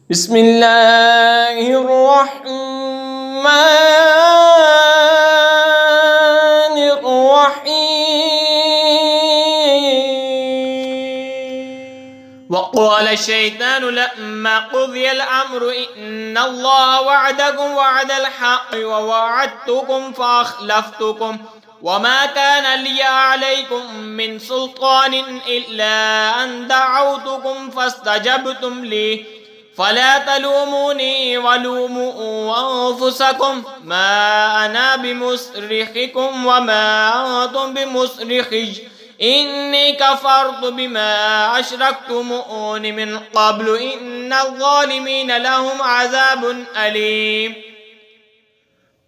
بسم اللہ الرحمن الرحیم وقال الشیطان لما قضی الامر ان اللہ وعدکم وعد الحق ووعدتکم فاخلفتکم وما كان لي عليكم من سلطان إلا أن دعوتكم فاستجبتم لي فلا تلوموني ولوموا أنفسكم ما أنا بمصرخكم وما أنتم بمصرخي إني كفرت بما أشركتمون من قبل إن الظالمين لهم عذاب أليم۔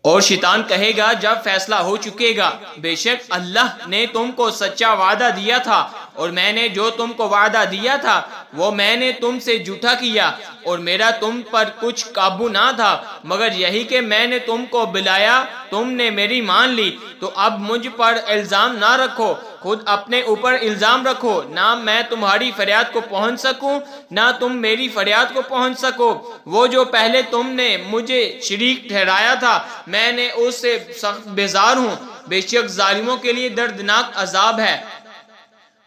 اور شیطان کہے گا جب فیصلہ ہو چکے گا، بے شک اللہ نے تم کو سچا وعدہ دیا تھا اور میں نے جو تم کو وعدہ دیا تھا وہ میں نے تم سے جھوٹا کیا اور میرا تم پر کچھ قابو نہ تھا مگر یہی کہ میں نے تم کو بلایا، تم نے میری مان لی، تو اب مجھ پر الزام نہ رکھو، خود اپنے اوپر الزام رکھو، نہ میں تمہاری فریاد کو پہنچ سکوں نہ تم میری فریاد کو پہنچ سکو۔ وہ جو پہلے تم نے مجھے شریک ٹھہرایا تھا میں نے اس سے سخت بیزار ہوں، بے شک ظالموں کے لیے دردناک عذاب ہے۔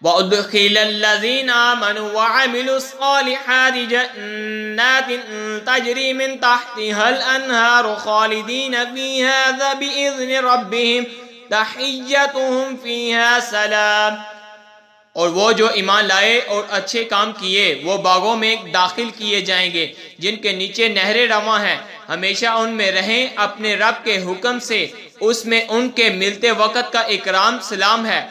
وَأُدْخِلَ الَّذِينَ آمَنُوا وَعَمِلُوا الصَّالِحَاتِ جَنَّاتٍ تَجْرِي مِن تَحْتِهَا الْأَنْهَارُ خَالِدِينَ فِيهَا بِإِذْنِ رَبِّهِمْ تَحِيَّتُهُمْ فِيهَا سَلَامٌ۔ اور وہ جو ایمان لائے اور اچھے کام کیے وہ باغوں میں داخل کیے جائیں گے جن کے نیچے نہریں رواں ہیں، ہمیشہ ان میں رہیں اپنے رب کے حکم سے، اس میں ان کے ملتے وقت کا اکرام سلام ہے۔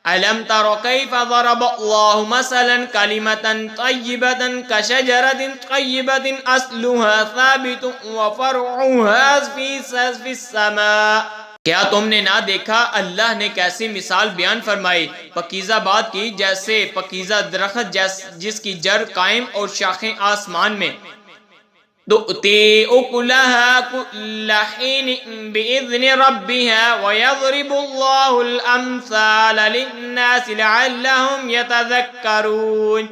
أَلَمْ تَرَ كَيْفَ ضَرَبَ اللَّهُ مَثَلًا كَلِمَةً طَيِّبَةً كَشَجَرَةٍ طَيِّبَةٍ أَصْلُهَا ثَابِتٌ وَفَرْعُهَا فِي السَّمَاءِ۔ کیا تم نے نہ دیکھا اللہ نے کیسی مثال بیان فرمائی پکیزہ بات کی، جیسے پکیزہ درخت جس کی جڑ قائم اور شاخیں آسمان میں۔ تُؤْتِي أُكُلَهَا كُلَّ حِينٍ بِإِذْنِ رَبِّهَا وَيَضْرِبُ اللَّهُ الْأَمْثَالَ لِلنَّاسِ لَعَلَّهُمْ يَتَذَكَّرُونَ۔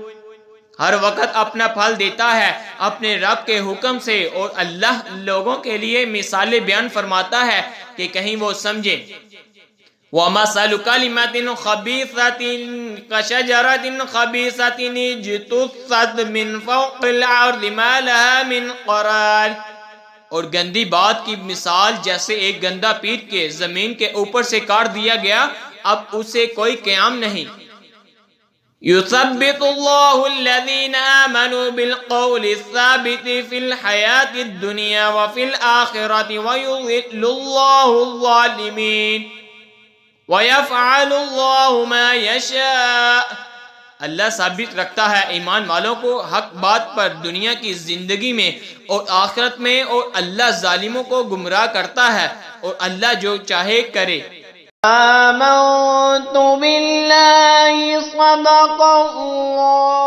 ہر وقت اپنا پھل دیتا ہے اپنے رب کے حکم سے اور اللہ لوگوں کے لیے مثالیں بیان فرماتا ہے کہ کہیں وہ سمجھے۔ وَمَثَلُ كَلِمَةٍ خَبِيثَةٍ كَشَجَرَةٍ خَبِيثَةٍ اجْتُثَّتْ مِنْ فَوْقِ الْأَرْضِ مَا لَهَا مِنْ قَرَارٍ۔ اور گندی بات کی مثال جیسے ایک گندا پیٹ کے زمین کے اوپر سے کاٹ دیا گیا، اب اسے کوئی قیام نہیں۔ يُثَبِّتُ اللَّهُ الَّذِينَ آمَنُوا بِالْقَوْلِ الثَّابِتِ فِي الْحَيَاةِ الدُّنْيَا وَفِي الْآخِرَةِ وَيُضِلُّ اللَّهُ الظَّالِمِينَ وَيَفْعَلُ اللَّهُ مَا يَشَاءُ۔ اللہ ثابت رکھتا ہے ایمان والوں کو حق بات پر دنیا کی زندگی میں اور آخرت میں، اور اللہ ظالموں کو گمراہ کرتا ہے اور اللہ جو چاہے کرے۔ آمنت باللہ صدق اللہ